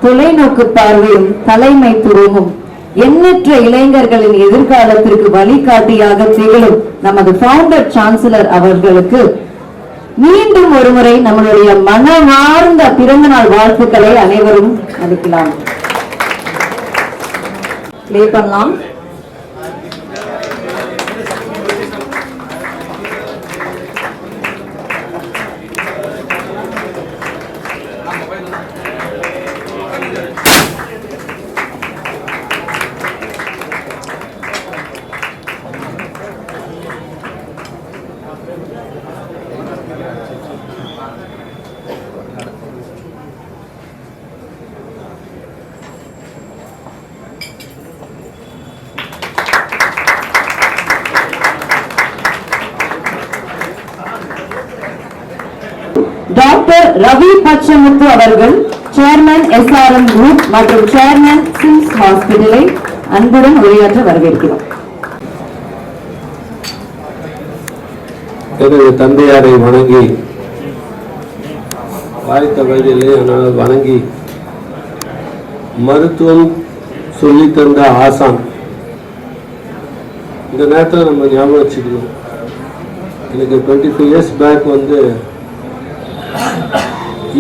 தொலைநோக்கு பார்வையும் தலைமைத்துவமும் எண்ணற்ற இளைஞர்களின் எதிர்காலத்திற்கு வழிகாட்டியாக திகழும் நமது ஃபவுண்டர் சான்சலர் அவர்களுக்கு மீண்டும் ஒருமுறை நம்மளுடைய மனமார்ந்த பிறந்தநாள் வாழ்த்துக்களை அனைவரும் அளிக்கலாம். ப்ளே பண்ணலாம். டாக்டர் ரவி பச்சமுத்து அவர்கள் சேர்மன் SRM குரூப் மற்றும் சேர்மன் சிம்ஸ் ஹாஸ்பிட்டலை அன்புடன் உரையாற்ற வரவேற்கிறோம். தந்தையாரை வணங்கி வாய்த்த வயதிலே வணங்கி மருத்துவம் சொல்லி தந்த ஆசான் இந்த நேரத்தில் நம்ம ஞாபகம் வச்சுக்கணும். எனக்கு 25 years பேக்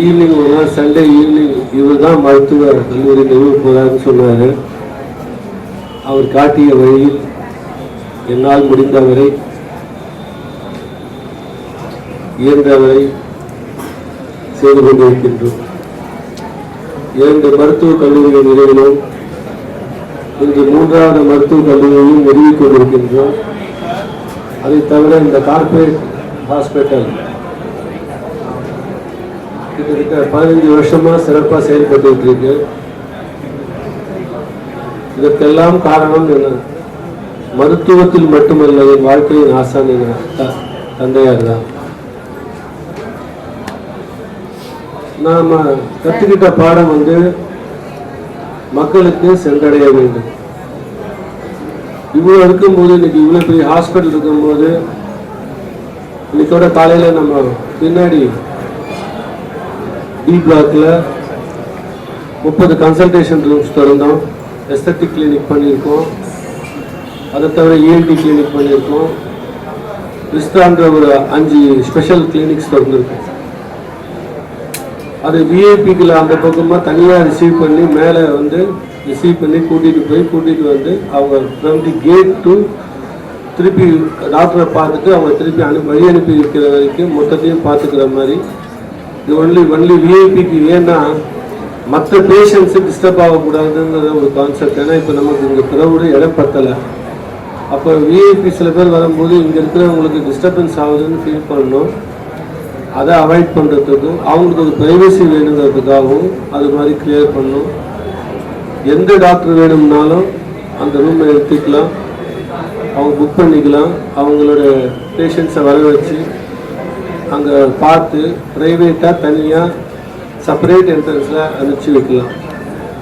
ஈவினிங் ஒரு நாள் சண்டே ஈவினிங் இவர் தான் மருத்துவ கல்லூரி நிறுவ போறாருன்னு சொன்னார். அவர் காட்டிய வழியில் என்னால் முடிந்தவரை இயன்றவரை செய்து கொண்டிருக்கின்றோம். 2 மருத்துவக் கல்லூரிகள் நிறுவனம், இன்று 3வது மருத்துவக் கல்லூரியையும் நிறுவிக் கொண்டிருக்கின்றோம். அதை தவிர இந்த கார்பரேட் ஹாஸ்பிட்டல் கிட்டத்தட்ட 15 வருஷமா சிறப்பாக செயல்பட்டு இருக்கு. இதற்கெல்லாம் காரணம் என்ன? மருத்துவத்தில் மட்டுமல்ல, என் வாழ்க்கையின் ஆசான் தந்தையார் தான். நாம கற்றுக்கிட்ட பாடம் மக்களுக்கு சென்றடைய வேண்டும். இவ்வளவு இருக்கும்போது, இன்னைக்கு இவ்வளவு பெரிய ஹாஸ்பிட்டல் இருக்கும்போது, இன்னைக்கோட காலையில நம்ம பின்னாடி டி பிளாக்ல 30 கன்சல்டேஷன் ரூம்ஸ் திறந்தோம். எஸ்தட்டிக் கிளினிக் பண்ணியிருக்கோம். அதை தவிர ENT கிளினிக் பண்ணியிருக்கோம். விஸ்தான்ற ஒரு 5 ஸ்பெஷல் கிளினிக்ஸ் திறந்துருக்கோம். அது விஐபிக்குள்ள அந்த பக்கமாக தனியாக ரிசீவ் பண்ணி மேலே ரிசீவ் பண்ணி கூட்டிகிட்டு வந்து அவங்க ஃப்ரம் தி கேட் டு திருப்பி டாக்டரை பார்த்துட்டு அவங்க திருப்பி வழி அனுப்பி இருக்கிற வரைக்கும் மொத்தத்தையும் பார்த்துக்கிற மாதிரி. இது ஒன்லி விஐபிக்கு. ஏன்னா மற்ற பேஷண்ட்ஸு டிஸ்டர்ப் ஆகக்கூடாதுங்கிற ஒரு கான்செப்ட். ஏன்னா இப்போ நமக்கு இங்கே பிறவோட இடம் பத்தலை. அப்போ விஐபி சில பேர் வரும்போது இங்கே இருக்கிறவங்களுக்கு டிஸ்டர்பன்ஸ் ஆகுதுன்னு ஃபீல் பண்ணணும். அதை அவாய்ட் பண்ணுறதுக்கும் அவங்களுக்கு ஒரு ப்ரைவசி வேணுங்கிறதுக்காகவும் அது மாதிரி கிளியர் பண்ணணும். எந்த டாக்டர் வேணும்னாலும் அந்த ரூமை எடுத்துக்கலாம், அவங்க புக் பண்ணிக்கலாம். அவங்களோட பேஷண்ட்ஸை வர வச்சு அங்கே பார்த்து ப்ரைவேட்டாக தனியாக செப்பரேட் என்ட்ரன்ஸில் அனுப்பிச்சி வைக்கலாம்.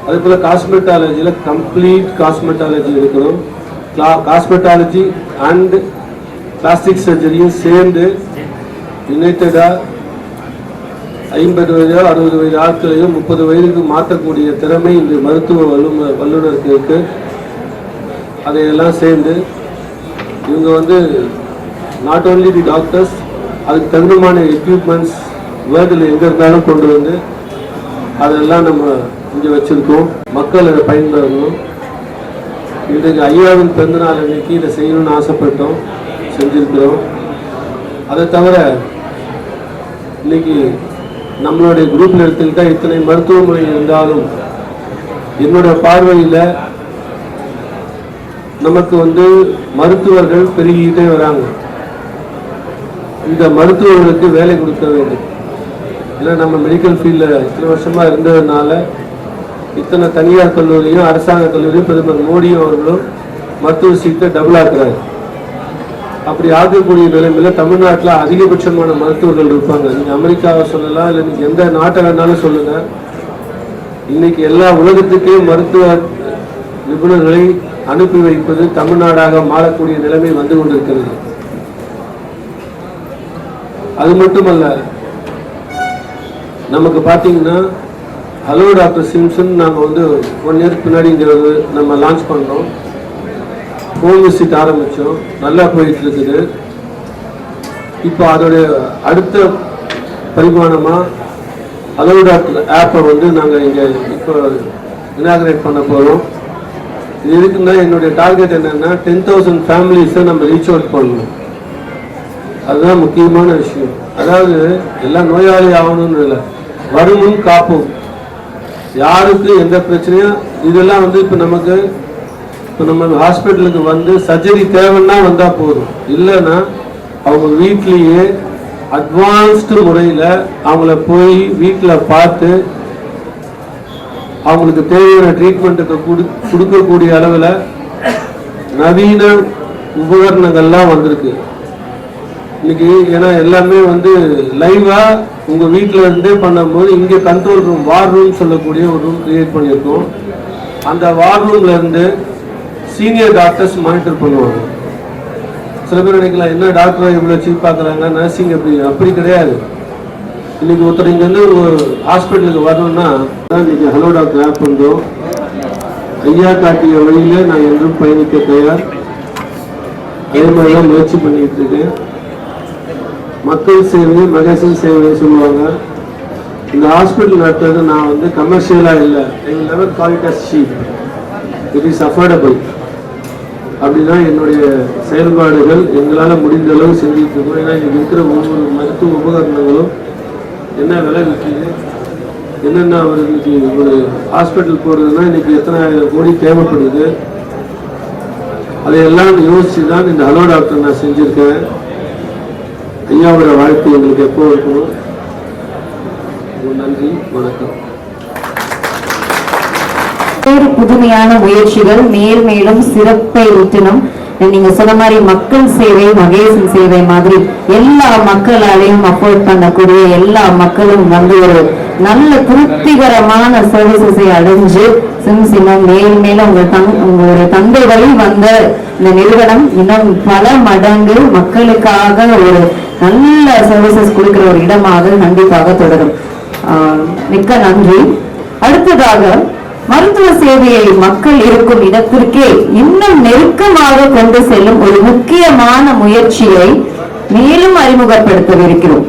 அதுபோல் காஸ்மெட்டாலஜியில் கம்ப்ளீட் காஸ்மெட்டாலஜி இருக்கிறோம். காஸ்மெட்டாலஜி அண்ட் பிளாஸ்டிக் சர்ஜரியும் சேர்ந்து யுனைட்டடாக 50 வயதோ 60 வயது ஆட்களையும் 30 வயதுக்கு மாற்றக்கூடிய திறமை இந்த மருத்துவ வல்லுநருக்கு இருக்கு. அதையெல்லாம் சேர்ந்து இவங்க நாட் ஓன்லி தி டாக்டர்ஸ், அதுக்கு தகுந்தமான எக்யூப்மெண்ட்ஸ் வேர்ல்டில் எங்கே இருந்தாலும் கொண்டு வந்து அதெல்லாம் நம்ம இங்கே வச்சுருக்கோம். மக்கள் அதை பயன்பெறணும். இன்றைக்கு ஐயாவின் பிறந்தநாள் அன்னைக்கு இதை செய்யணும்னு ஆசைப்பட்டோம், செஞ்சுருக்கிறோம். அதை தவிர இன்னைக்கு நம்மளுடைய குரூப்பில் எடுத்துக்கிட்டா இத்தனை மருத்துவமனை இருந்தாலும் என்னோட பார்வையில் நமக்கு மருத்துவர்கள் பெருகிட்டே வராங்க. இந்த மருத்துவர்களுக்கு வேலை கொடுக்க வேண்டும். ஏன்னா நம்ம மெடிக்கல் ஃபீல்டில் இத்தனை வருஷமாக இருந்ததுனால இத்தனை தனியார் கல்லூரியும் அரசாங்க கல்லூரியும் பிரதமர் மோடியும் அவர்களும் மருத்துவ சீட்டை டபுள் ஆக்குறாங்க. அப்படி ஆக்கக்கூடிய நிலைமையில தமிழ்நாட்டில் அதிகபட்சமான மருத்துவர்கள் இருப்பாங்க. நீங்கள் அமெரிக்காவை சொல்லலாம், இல்லை நீங்கள் எந்த நாட்டை வேணாலும் சொல்லுங்க. இன்னைக்கு எல்லா உலகத்துக்கே மருத்துவ நிபுணர்களை அனுப்பி வைப்பது தமிழ்நாடாக மாறக்கூடிய நிலைமை வந்து கொண்டிருக்கிறது. அது மட்டுமல்ல, நமக்கு பார்த்தீங்கன்னா ஹலோ டாக்டர் சிம்சன் நாங்கள் வந்து 1 இயர் பின்னாடி இங்கே வந்து நம்ம லான்ச் பண்ணுறோம். ஹோம் விசிட் ஆரம்பித்தோம், நல்லா போயிட்டு இருக்குது. இப்போ அதோடைய அடுத்த பரிமாணமாக ஹலோ டாக்டர் ஆப்பை வந்து நாங்கள் இங்கே இப்போ இனாகிரேட் பண்ண போகிறோம். இது இருக்குன்னா என்னுடைய டார்கெட் என்னென்னா 10,000 ஃபேமிலிஸை நம்ம ரீச் அவுட் பண்ணணும். அதுதான் முக்கியமான விஷயம். அதாவது எல்லாம் நோயாளி ஆகணும்னு இல்லை, வருமுன் காப்போம். யாருக்கு எந்த பிரச்சனையும் இதெல்லாம் வந்து இப்போ நம்ம ஹாஸ்பிட்டலுக்கு வந்து சர்ஜரி தேவைன்னா வந்தால் போதும். இல்லைன்னா அவங்க வீட்லேயே அட்வான்ஸ்டு முறையில் அவங்கள போய் வீட்டில் பார்த்து அவங்களுக்கு தேவையான ட்ரீட்மெண்ட்டுக்கு கொடுக்கக்கூடிய அளவில் நவீன உபகரணங்கள்லாம் வந்திருக்கு இன்னைக்கு. ஏன்னா எல்லாமே வந்து லைவாக உங்கள் வீட்டில் இருந்தே பண்ணும்போது இங்கே கண்ட்ரோல் ரூம், வார் ரூம் சொல்லக்கூடிய ஒரு ரூம் கிரியேட் பண்ணியிருக்கோம். அந்த வார் ரூம்ல இருந்து சீனியர் டாக்டர்ஸ் மானிட்டர் பண்ணுவாங்க. சில பேர் நினைக்கலாம், என்ன டாக்டர் இவ்வளோ சீப் பார்க்குறாங்க, நர்சிங் அப்படி கிடையாது. இன்னைக்கு ஒருத்தர் இங்கேருந்து ஒரு ஹாஸ்பிட்டலுக்கு வரணும்னா இன்னைக்கு ஹலோ டாக்டர் ஆப் பண்ணுறோம். ஐயா காட்டிய வழியில நான் என்றும் பயணிக்க தயார். அதே மாதிரி தான் முயற்சி பண்ணிட்டு இருக்கேன். மக்கள் சேவை மகேசன் சேவை சொல்லுவாங்க. இந்த ஹாஸ்பிட்டல் நடத்துறது நான் வந்து கமர்ஷியலாக இல்லை, எங்கள் level quality cheap, it is affordable. அப்படிதான் என்னுடைய செயல்பாடுகள் எங்களால் முடிந்த அளவு செஞ்சுட்டு இருக்கோம். ஏன்னா இன்றைக்கி இருக்கிற ஒவ்வொரு மருத்துவ உபகரணங்களும் என்ன விலை விற்கிது, என்னென்ன அவர்களுக்கு ஒரு ஹாஸ்பிட்டல் போகிறதுனா இன்றைக்கி எத்தனை ஆயிரம் கோடி தேவைப்படுது, அதையெல்லாம் யோசித்து தான் இந்த ஹலோ டாக்டர் நான் செஞ்சுருக்கேன். ஐயாவோட வாழ்க்கை எங்களுக்கு எப்போ இருக்கணும். நன்றி, வணக்கம். புதுமையான முயற்சிகள் மேல் மேலும் சிறப்பை ஊட்டணும். நீங்க சொன்ன மாதிரி மக்கள் சேவை, மகேசன் சேவை மாதிரி எல்லா மக்களாலையும் அஃபோர்ட் பண்ணக்கூடிய எல்லா மக்களும் வந்து ஒரு நல்ல திருப்திகரமான சர்வீசஸை அடைஞ்சு சிம்ஸ் இன்னும் மேல் மேலும் உங்களுடைய தந்தை வழி வந்த இந்த நிறுவனம் இன்னும் பல மடங்கு மக்களுக்காக ஒரு நல்ல சர்வீசஸ் கொடுக்கிற ஒரு இடமாக கண்டிப்பாக தொடரும். மிக்க நன்றி. அடுத்ததாக மருத்துவ சேவையை மக்கள் இருக்கும் இடத்திற்கே இன்னும் நெருக்கமாக கொண்டு செல்லும் ஒரு முக்கியமான முயற்சியை மேலும் அறிமுகப்படுத்தவிருக்கிறோம்.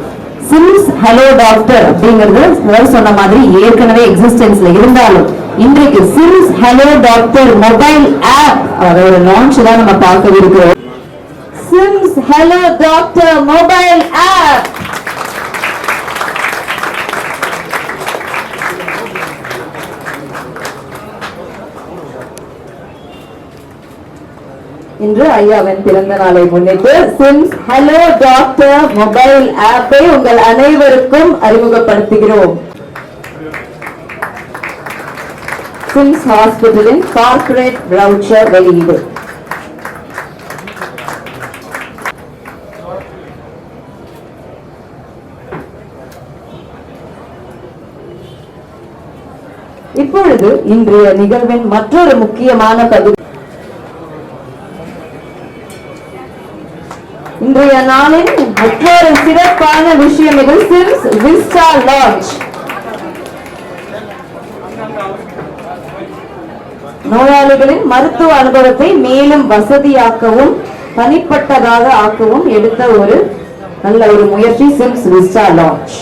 சிம்ஸ் ஹலோ டாக்டர் அப்படிங்கிறது சொன்ன மாதிரி ஏற்கனவே எக்ஸிஸ்டன்ஸ்ல இருந்தாலும் இன்றைக்கு SIMS hello doctor mobile app அதோட லான்ச் தான் நம்ம பார்க்கவிருக்கிறோம். SIMS hello doctor mobile app இன்று ஐயாவின் பிறந்த நாளை முன்னிட்டு சிம்ஸ் ஹலோ டாக்டர் மொபைல் ஆப்பை உங்கள் அனைவருக்கும் அறிமுகப்படுத்துகிறோம். சிம்ஸ் ஹாஸ்பிட்டலின் கார்ப்பரேட் வவுச்சர் வெளியீடு. இப்பொழுது இன்றைய நிகழ்வின் மற்றொரு முக்கியமான பகுதி. இன்றைய நாளின் மற்றொரு சிறப்பான விஷயம் இது சிம்ஸ் விஸ்டா லான்ச். நோயாளிகளின் மருத்துவ அனுபவத்தை மேலும் வசதியாக்கவும் தனிப்பட்டதாக ஆக்கவும் எடுத்த ஒரு நல்ல ஒரு முயற்சி சிம்ஸ் விஸ்டா லான்ச்.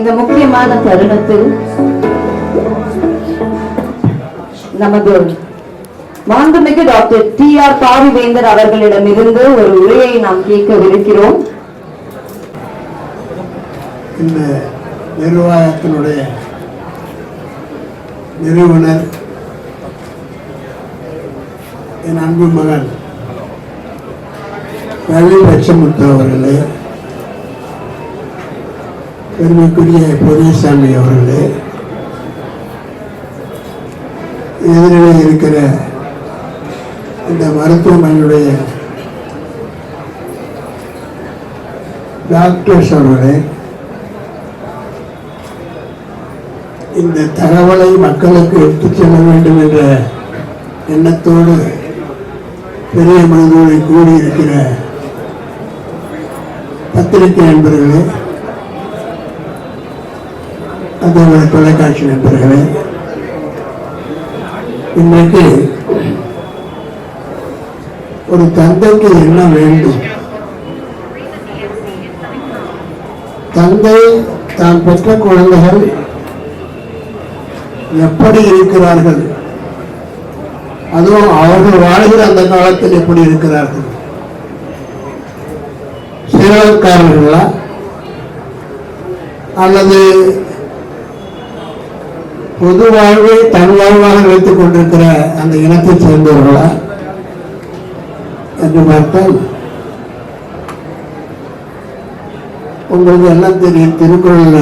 இந்த முக்கியமான தருணத்தில் நமது மாண்புமிகு டாக்டர் T.R. பாரிவேந்தர் அவர்களிடமிருந்து ஒரு உரையை நாம் கேட்கவிருக்கிறோம். இந்த நிர்வாகத்தினுடைய நிறுவனர் என் அன்பு மகன் ரவி லட்சமுத்து அவர்களே, பெருமைக்குரிய பொரியசாமி அவர்களே, எதிரிலே இருக்கிற இந்த மருத்துவமனையுடைய டாக்டர்ஸ் அவர்களே, இந்த தகவலை மக்களுக்கு எடுத்துச் செல்ல வேண்டும் என்ற எண்ணத்தோடு பெரிய மனதோடு கூடியிருக்கிற பத்திரிகை நண்பர்களே, அதே தொலைக்காட்சி நண்பர்களே, இன்றைக்கு ஒரு தந்தைக்கு என்ன வேண்டும்? தந்தை தான் பெற்ற குழந்தைகள் எப்படி இருக்கிறார்கள், அதுவும் அவர்கள் வாழ்கிற அந்த காலத்தில் எப்படி இருக்கிறார்கள், சீரழக்காரர்களா அல்லது பொது வாழ்வை தன் வாழ்வாக வைத்துக் கொண்டிருக்கிற அந்த இனத்தைச் சேர்ந்தவர்களா என்று பார்த்தால், உங்களுக்கு எல்லாம் தெரியும், திருக்குறள்ல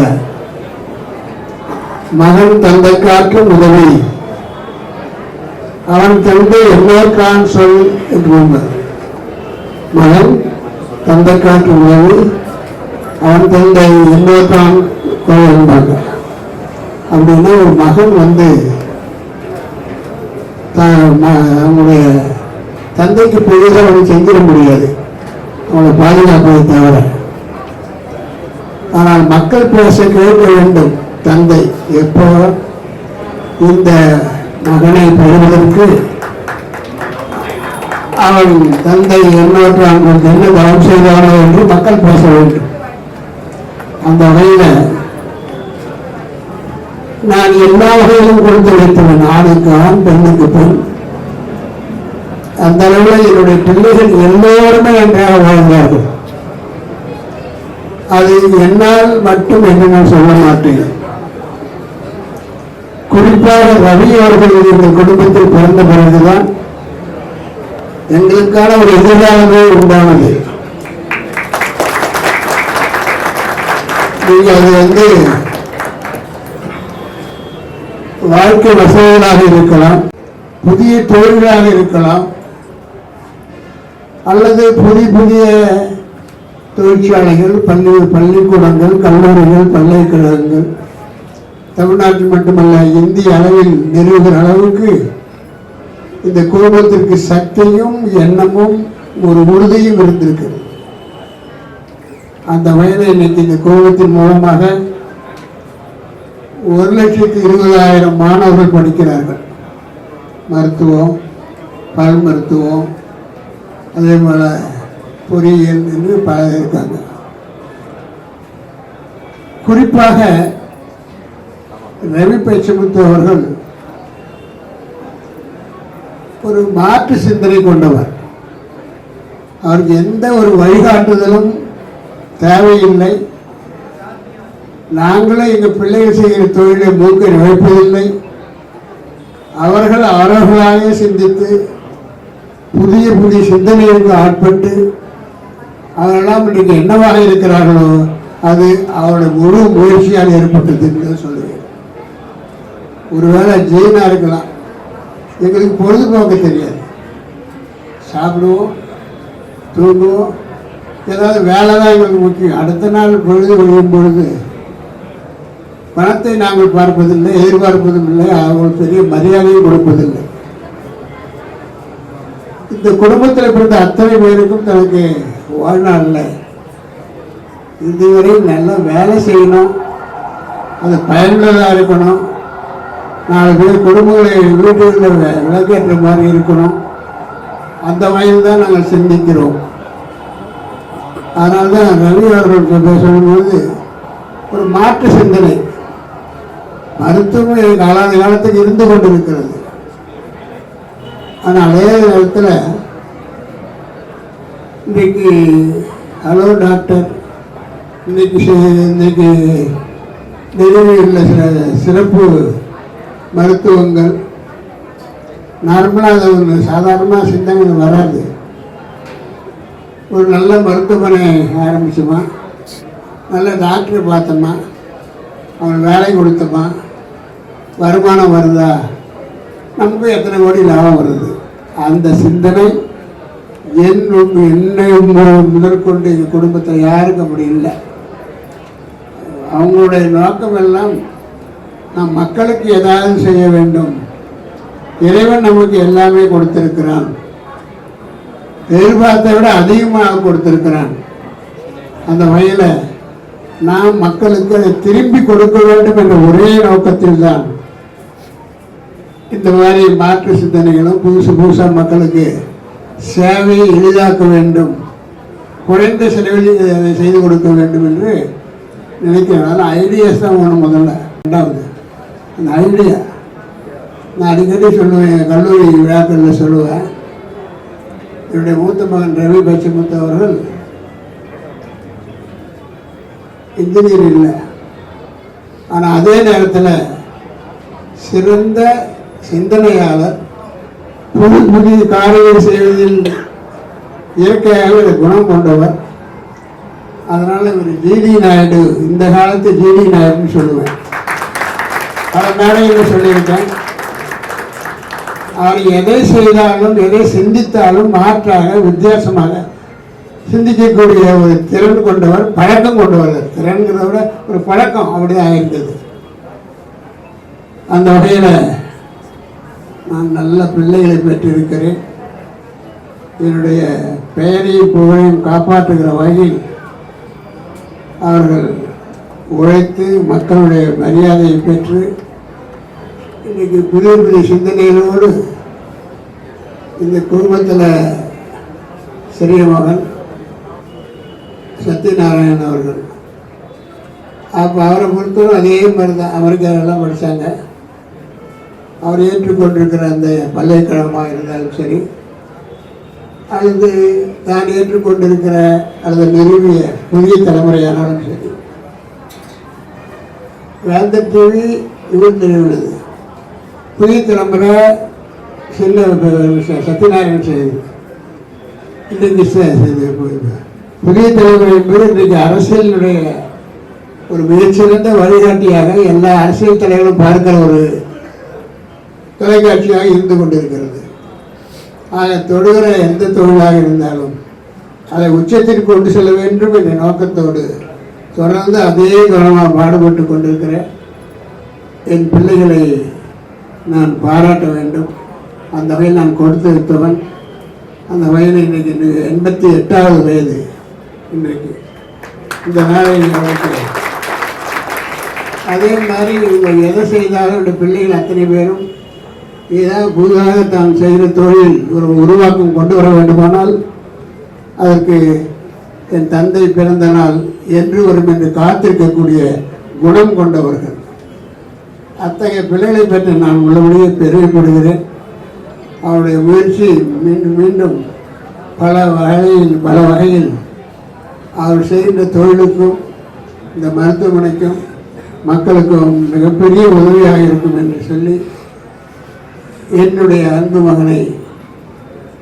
மகன் தந்தை காற்றும் உதவி, அவன் தந்தை எல்லோருக்கான் சொல் என்று மகன் தந்தை காற்றும் உதவி, அவன் தந்தை எல்லோருக்கான் கொள் என்பாங்க. அப்படின்னா ஒரு மகன் அவனுடைய தந்தைக்கு பொழுது அவனை செஞ்சிட முடியாது, அவனை பாதுகாப்பதை தவிர. ஆனால் மக்கள் பேச கேட்க வேண்டும். தந்தை எப்போ இந்த மகனை பெறுவதற்கு அவன் தந்தை என்னோடு அவங்களுக்கு என்ன தவம் செய்தானோ என்று மக்கள் பேச வேண்டும். அந்த வகையில் நான் எல்லா வகையிலும் கொடுத்து வைத்தவன், ஆணுக்கு ஆண் பெண்ணுக்கு பெண். அந்த அளவில் என்னுடைய பிள்ளைகள் எல்லோருமே நன்றாக வாழ்ந்தார்கள். அது என்னால் மட்டும் என்று நான் சொல்ல மாட்டேன். குறிப்பாக ரவி அவர்கள் எங்கள் குடும்பத்தில் பிறந்த பிறகுதான் எங்களுக்கான ஒரு எதிர்காலமே உண்டானது. நீங்க அது வாழ்க்கை வசதிகளாக இருக்கலாம், புதிய தொழில்களாக இருக்கலாம், அல்லது புதிய தொழிற்சாலைகள், பள்ளிக்கூடங்கள், கல்லூரிகள், பல்கலைக்கழகங்கள் தமிழ்நாட்டில் மட்டுமல்ல இந்திய அளவில் நிறுவுகிற அளவுக்கு இந்த குடும்பத்திற்கு சக்தியும் எண்ணமும் ஒரு உறுதியும் இருந்திருக்கு. அந்த வகையில் இன்னைக்கு இந்த குடும்பத்தின் மூலமாக 1,20,000 மாணவர்கள் படிக்கிறார்கள். மருத்துவம், பல் மருத்துவம், அதே போல பொறியியல் என்று பல இருக்காங்க. குறிப்பாக ரவி பேச்சமுத்து அவர்கள் ஒரு மாற்று சிந்தனை கொண்டவர். அவருக்கு எந்த ஒரு வழிகாட்டுதலும் தேவையில்லை. நாங்களே எங்கள் பிள்ளைகள் செய்கிற தொழிலை மூக்கை நுழைப்பதில்லை. அவர்களாக சிந்தித்து புதிய சிந்தனைகளுக்கு ஆட்பட்டு அவரெல்லாம் இன்றைக்கு என்னவாக இருக்கிறார்களோ அது அவருடைய முழு முயற்சியால் ஏற்பட்டது என்று சொல்லுவேன். ஒருவேளை ஜெயினா இருக்கலாம், எங்களுக்கு பொழுதுபோக்கு தெரியாது, சாப்பிடுவோம், தூங்குவோம், ஏதாவது வேலை தான் எங்களுக்கு முக்கியம். அடுத்த நாள் பொழுது ஒழியும் பொழுது பணத்தை நாங்கள் பார்ப்பதில்லை, எதிர்பார்ப்பதும் இல்லை, அவங்களுக்கு பெரிய மரியாதையும் கொடுப்பதில்லை. இந்த குடும்பத்தில் பிறந்த அத்தனை பேருக்கும் தனக்கு வாழ்நாளில் இதுவரை நல்லா வேலை செய்யணும், அது பயனுள்ளதாக இருக்கணும், 4 பேர் குடும்பங்களை வீட்டுகளில் விளக்கேற்ற மாதிரி இருக்கணும். அந்த வகையில் தான் நாங்கள் சிந்திக்கிறோம். அதனால தான் ரவி அவர்கள் பேசும்போது ஒரு மாற்று சிந்தனை, மருத்துவம் காலத்துக்கு இருந்து கொண்டிருக்கிறது. ஆனால் அதே நேரத்தில் இன்றைக்கு ஹலோ டாக்டர், இன்னைக்கு நிறுவியுள்ள சிறப்பு மருத்துவங்கள் நார்மலாக அது ஒரு சாதாரணமாக சிந்தனை வராது. ஒரு நல்ல மருத்துவமனை ஆரம்பிச்சோமா, நல்ல டாக்டரை பார்த்தோமா, அவன் வேலை கொடுத்தோமா, வருமானம் வருதா, நமக்கு எத்தனை கோடி லாபம் வருது. அந்த சிந்தனை என்னை முதற்கொண்டு எங்கள் குடும்பத்தில் யாருக்கும் அப்படி இல்லை. அவங்களுடைய நோக்கம் எல்லாம் நம் மக்களுக்கு ஏதாவது செய்ய வேண்டும், இறைவன் நமக்கு எல்லாமே கொடுத்திருக்கிறான், எதிர்பார்த்தை விட அதிகமாக கொடுத்திருக்கிறான். அந்த வகையில் நாம் மக்களுக்கு அதை திரும்பி கொடுக்க வேண்டும் என்ற ஒரே நோக்கத்தில் தான் இந்த மாதிரி மாற்று சிந்தனைகளும் புதுசாக மக்களுக்கு சேவையை எளிதாக்க வேண்டும், குறைந்த செலவில் அதை செய்து கொடுக்க வேண்டும் என்று நினைக்கிறனால ஐடியாஸ் தான் ஒன்று முதல்ல. ரெண்டாவது அந்த ஐடியா நான் அடிக்கடி சொல்லுவேன், கல்லூரி விழாக்களில் சொல்லுவேன். என்னுடைய மூத்த மகன் ரவி பச்சமுத்து அவர்கள் இன்ஜினியர் இல்லை, ஆனால் அதே நேரத்தில் சிறந்த சிந்தனையாளர், புதிய காரியங்கள் செய்வதில் இயற்கையாக குணம் கொண்டவர். அதனால் இவர் ஜிடி நாயுடு, இந்த காலத்து ஜிடி நாயுடுன்னு சொல்லுவேன். அவர் மேடையில் சொல்லியிருக்கேன். அவர் எதை செய்தாலும் எதை சிந்தித்தாலும் மாற்றாக வித்தியாசமாக சிந்திக்கக்கூடிய ஒரு திறன் கொண்டவர், பழக்கம் கொண்டவர். திறன்கிறத விட ஒரு பழக்கம் அப்படிதான் இருந்தது. அந்த வகையில் நான் நல்ல பிள்ளைகளை பெற்றிருக்கிறேன். என்னுடைய பெயரையும் புகழையும் காப்பாற்றுகிற வகையில் அவர்கள் உழைத்து மக்களுடைய மரியாதையை பெற்று இன்றைக்கு புதிய புதிய சிந்தனைகளோடு இந்த குடும்பத்தில் சிறிய மகன் சத்யநாராயணன் அவர்கள், அப்போ அவரை பொறுத்தவரை அதே மாதிரி தான் அமெரிக்காவெல்லாம் படித்தாங்க. அவர் ஏற்றுக்கொண்டிருக்கிற அந்த பல்கலைக்கழகமாக இருந்தாலும் சரி, அல்லது தான் ஏற்றுக்கொண்டிருக்கிற அல்லது நிறுவிய புதிய தலைமுறையானாலும் சரி, வேந்தர் டிவி இவர் நிறுவனது, புதிய தலைமுறை சின்ன சத்யநாராயணன் செய்து இன்றைக்கு புதிய தலைமுறை என்பது இன்றைக்கு அரசியலினுடைய ஒரு மிகச்சிறந்த வழிகாட்டியாக எல்லா அரசியல் தலைவர்களும் பார்க்கிற ஒரு தொலைக்காட்சியாக இருந்து கொண்டிருக்கிறது. அதை தொடுகிற எந்த தொழிலாக இருந்தாலும் அதை உச்சத்திற்கு கொண்டு செல்ல வேண்டும் என்ற நோக்கத்தோடு தொடர்ந்து அதே கவனமாக பாடுபட்டு கொண்டிருக்கிற என் பிள்ளைகளை நான் பாராட்ட வேண்டும். அந்த வகையில் நான் கொடுத்திருத்தவன். அந்த வயது இன்றைக்கு 88வது வயது. இன்றைக்கு இந்த நாளை வளர்க்கிறேன். அதே மாதிரி இவங்க எதை செய்தாலும் என்னுடைய பிள்ளைகள் அத்தனை பேரும் ஏதாவது புதிதாக தான் செய்கிற தொழில் ஒரு உருவாக்கம் கொண்டு வர வேண்டுமானால் அதற்கு என் தந்தை பிறந்த நாள் என்று வரும் என்று காத்திருக்கக்கூடிய குணம் கொண்டவர்கள். அத்தகைய பிள்ளைகளை பற்றி நான் உள்ளபடியே பெருமைப்படுகிறேன். அவருடைய முயற்சி மீண்டும் மீண்டும் பல வகையில் அவர் செய்கின்ற தொழிலுக்கும் இந்த மருத்துவமனைக்கும் மக்களுக்கும் மிகப்பெரிய உதவியாக இருக்கும் என்று சொல்லி என்னுடைய அன்பு மகனை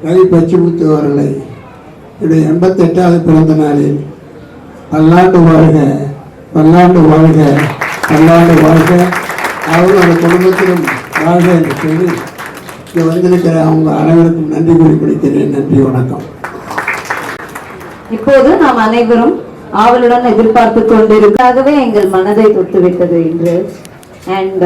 ரவி பச்சமுத்து அவர்களை என்னுடைய 88வது பிறந்த நாளில் பல்லாண்டு வாழ்க, பல்லாண்டு வாழ்க, பல்லாண்டு வாழ்க, அவரும் அந்த குடும்பத்திலும் வாழ்க என்று சொல்லி இங்கே வந்திருக்கிற அவங்க அனைவருக்கும் நன்றி கூறி பிடிக்கிறேன். நன்றி, வணக்கம். இப்போது நாம் அனைவரும் ஆவலுடன் எதிர்பார்த்து கொண்டிருக்காகவே எங்கள் மனதை தொட்டுவிட்டது இன்று. அண்ட்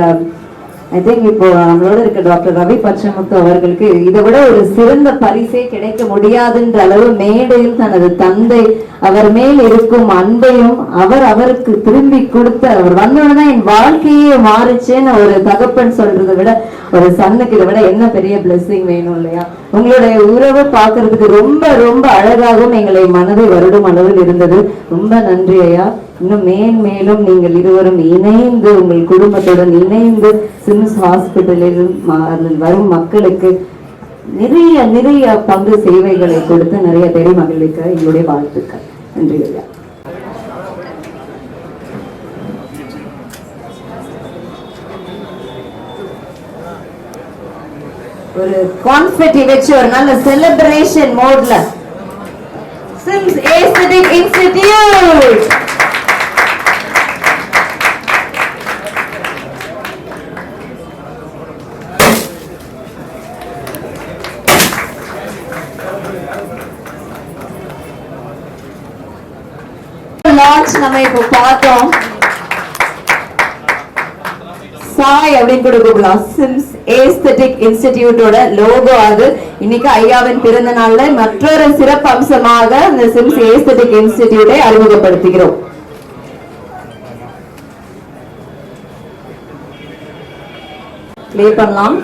ஐ திங்க் இப்போ நம்மளோட இருக்க டாக்டர் ரவி பச்சமுத்து அவர்களுக்கு இதை விட ஒரு சிறந்த பரிசே கிடைக்க முடியாதுன்ற அளவு மேடையில் தனது தந்தை அவர் மேல் இருக்கும் அன்பையும் அவருக்கு திரும்பி கொடுத்த அவர் வந்தோடனே என் வாழ்க்கையே மாறுச்சுன்னு ஒரு தகப்பன் சொல்றதை விட ஒரு சன்னுக்கு இதை விட என்ன பெரிய பிளெஸிங் வேணும் இல்லையா? உங்களுடைய உறவு பார்க்கறதுக்கு ரொம்ப ரொம்ப அழகாகவும் எங்களை மனதை வருடும் அளவில் இருந்தது. ரொம்ப நன்றி ஐயா. இன்னும் மேலும் நீங்கள் இருவரும் இணைந்து உங்கள் குடும்பத்துடன் இணைந்து சிம்ஸ் ஹாஸ்பிட்டலில் வரும் மக்களுக்கு நிறைய பங்கு சேவைகளை கொடுத்து நிறைய பேரை மகிழ்விக்க எங்களுடைய வாழ்த்துக்கள். நன்றி ஐயா. ஒரு கான்ஃபெட்டி வச்சு ஒரு நல்ல செலிப்ரேஷன் மோட்ல சிம்ஸ் ஏஸ்தெடிக் இன்ஸ்டிடியூட் லான்ச் நம்ம இப்போ பார்த்தோம். சாய் அப்படின்னு கூட கூப்பிடலாம். சிம்ஸ் ஏஸ்தெடிக் இன்ஸ்டிடியூட்டோட லோகோ அது. இன்னைக்கு ஐயாவின் பிறந்த நாள்ல மற்றொரு சிறப்பு அம்சமாக அந்த சிம்ஸ் ஏஸ்தெடிக் இன்ஸ்டிடியூட்டை அறிமுகப்படுத்துகிறோம். ப்ளே பண்ணலாம்.